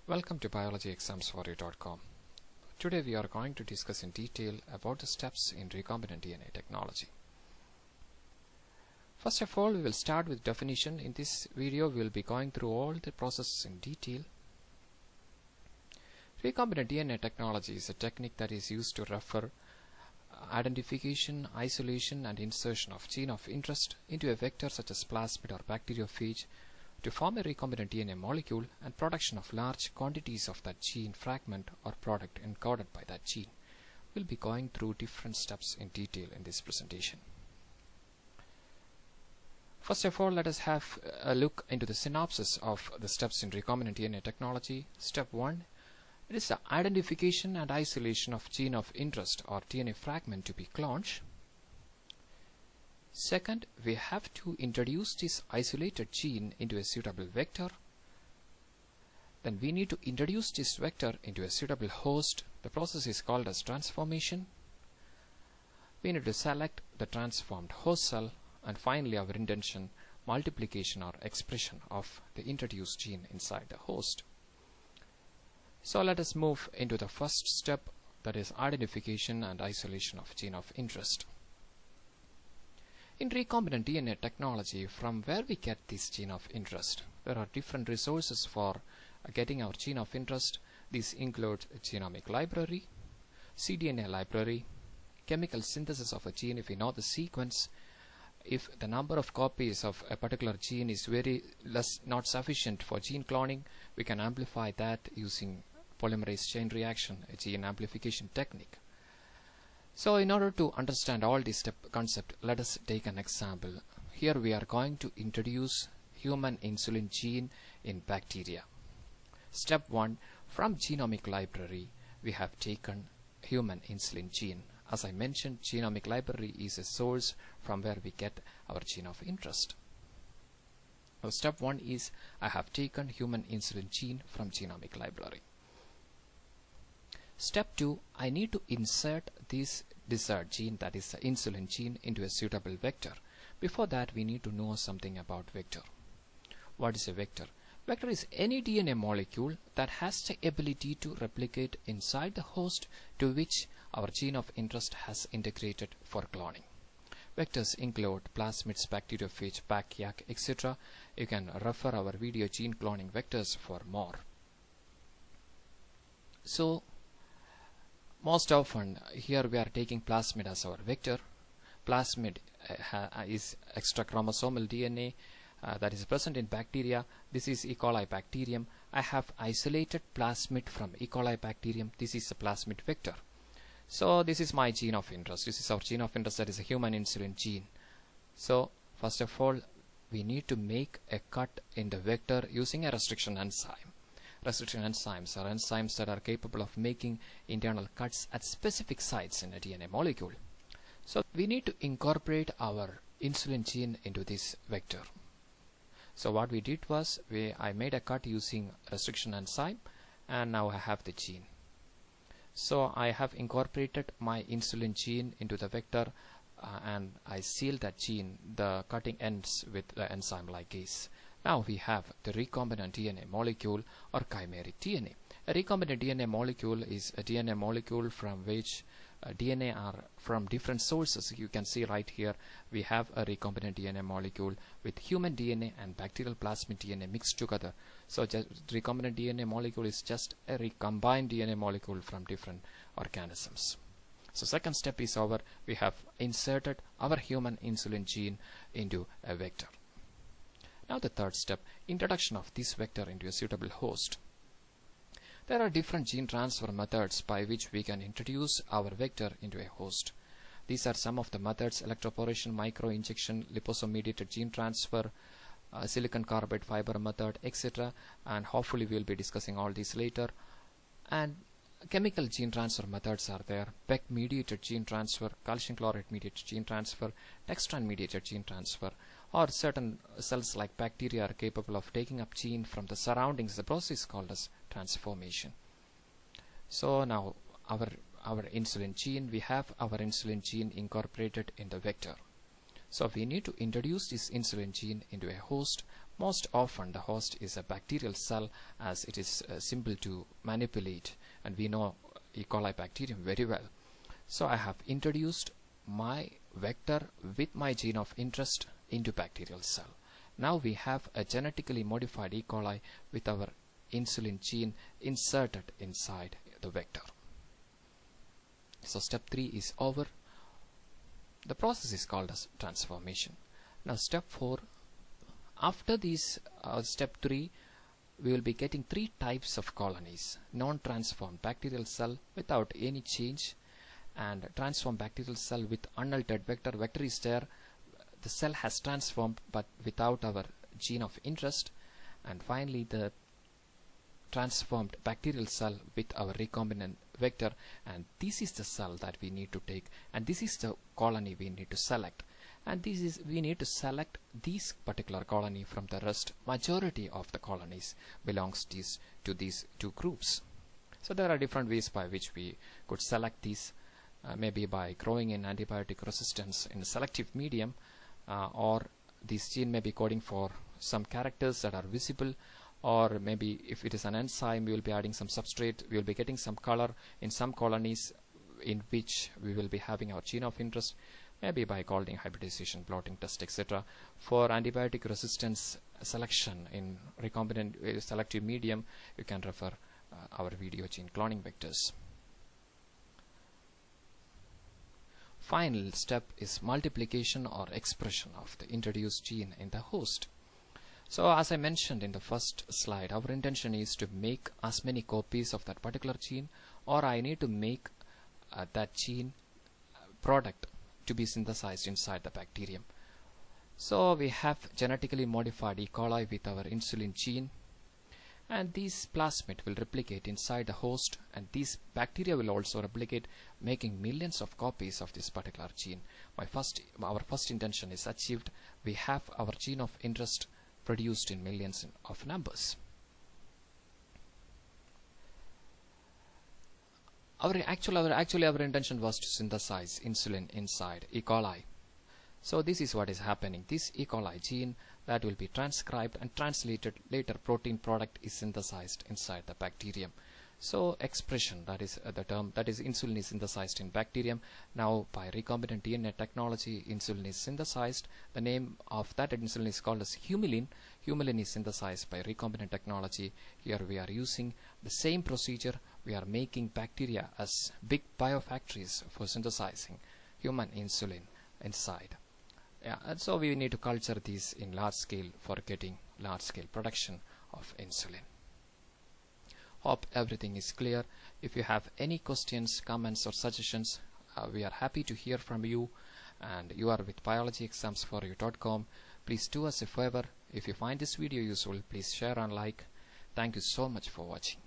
Welcome to biologyexamsforyou.com. Today we are going to discuss in detail about the steps in recombinant DNA technology. First of all, we will start with definition. In this video we will be going through all the processes in detail. Recombinant DNA technology is a technique that is used to refer identification, isolation and insertion of gene of interest into a vector such as plasmid or bacteriophage to form a recombinant DNA molecule and production of large quantities of that gene fragment or product encoded by that gene. We'll be going through different steps in detail in this presentation. First of all, let us have a look into the synopsis of the steps in recombinant DNA technology. Step 1. It is the identification and isolation of gene of interest or DNA fragment to be cloned. Second, we have to introduce this isolated gene into a suitable vector. Then we need to introduce this vector into a suitable host. The process is called as transformation. We need to select the transformed host cell, and finally our intention, multiplication or expression of the introduced gene inside the host. So let us move into the first step, that is identification and isolation of gene of interest. In recombinant DNA technology, from where we get this gene of interest? There are different resources for getting our gene of interest. These include a genomic library, cDNA library, chemical synthesis of a gene if we know the sequence. If the number of copies of a particular gene is not sufficient for gene cloning, we can amplify that using polymerase chain reaction, a gene amplification technique. So in order to understand all this concept, let us take an example. Here we are going to introduce human insulin gene in bacteria. Step 1. From genomic library we have taken human insulin gene. As I mentioned, genomic library is a source from where we get our gene of interest. Now step 1 is I have taken human insulin gene from genomic library. Step 2, I need to insert this desired gene, that is the insulin gene, into a suitable vector. Before that, we need to know something about vector. What is a vector? Vector is any DNA molecule that has the ability to replicate inside the host to which our gene of interest has integrated for cloning. Vectors include plasmids, bacteriophage, bacyak, etc. You can refer our video gene cloning vectors for more. So most often here we are taking plasmid as our vector. Plasmid is extra chromosomal DNA that is present in bacteria. This is E. coli bacterium. I have isolated plasmid from E. coli bacterium. This is a plasmid vector. So this is my gene of interest. This is our gene of interest, that is a human insulin gene. So first of all, we need to make a cut in the vector using a restriction enzyme. Restriction enzymes are enzymes that are capable of making internal cuts at specific sites in a DNA molecule. So we need to incorporate our insulin gene into this vector. So what we did was I made a cut using restriction enzyme, and now I have the gene. So I have incorporated my insulin gene into the vector and I seal that gene. The cutting ends with the enzyme ligase. Now we have the recombinant DNA molecule or chimeric DNA. A recombinant DNA molecule is a DNA molecule from which DNA are from different sources. You can see right here we have a recombinant DNA molecule with human DNA and bacterial plasmid DNA mixed together. So recombinant DNA molecule is just a recombined DNA molecule from different organisms. So second step is over. We have inserted our human insulin gene into a vector. Now the third step, introduction of this vector into a suitable host. There are different gene transfer methods by which we can introduce our vector into a host. These are some of the methods: electroporation, microinjection, liposome-mediated gene transfer, silicon carbide fiber method, etc. And hopefully we will be discussing all these later. And chemical gene transfer methods are there: PEG-mediated gene transfer, calcium chloride-mediated gene transfer, dextran-mediated gene transfer. Or certain cells like bacteria are capable of taking up gene from the surroundings. The process is called as transformation. So now our insulin gene, we have our insulin gene incorporated in the vector. So we need to introduce this insulin gene into a host. Most often the host is a bacterial cell, as it is simple to manipulate, and we know E. coli bacterium very well. So I have introduced my vector with my gene of interest into bacterial cell. Now we have a genetically modified E. coli with our insulin gene inserted inside the vector. So step 3 is over. The process is called as transformation. Now step 4, after this step 3, we will be getting 3 types of colonies: non-transformed bacterial cell without any change, and transformed bacterial cell with unaltered vector. Vector is there, the cell has transformed but without our gene of interest, and finally the transformed bacterial cell with our recombinant vector, and this is the cell that we need to take, and this is the colony we need to select, and this is we need to select this particular colony from the rest. Majority of the colonies belongs to these 2 groups. So there are different ways by which we could select these, maybe by growing in antibiotic resistance in a selective medium, or this gene may be coding for some characters that are visible, or maybe if it is an enzyme, we will be adding some substrate, we will be getting some color in some colonies in which we will be having our gene of interest, maybe by Golding hybridization, blotting test, etc. For antibiotic resistance selection in recombinant selective medium, you can refer our video gene cloning vectors. Final step is multiplication or expression of the introduced gene in the host. So as I mentioned in the first slide, our intention is to make as many copies of that particular gene, or I need to make that gene product to be synthesized inside the bacterium. So we have genetically modified E. coli with our insulin gene, and this plasmid will replicate inside the host, and these bacteria will also replicate, making millions of copies of this particular gene. Our first intention is achieved. We have our gene of interest produced in millions of numbers. Our intention was to synthesize insulin inside E. coli. So this is what is happening. This E. coli gene that will be transcribed and translated, later protein product is synthesized inside the bacterium. So expression, that is the term, that is insulin is synthesized in bacterium. Now by recombinant DNA technology, insulin is synthesized. The name of that insulin is called as humulin. Humulin is synthesized by recombinant technology. Here we are using the same procedure. We are making bacteria as big biofactories for synthesizing human insulin inside. And so we need to culture these in large scale for getting large scale production of insulin. Hope everything is clear. If you have any questions, comments or suggestions, we are happy to hear from you, and you are with biologyexamsforyou.com. Please do us a favor. If you find this video useful, please share and like. Thank you so much for watching.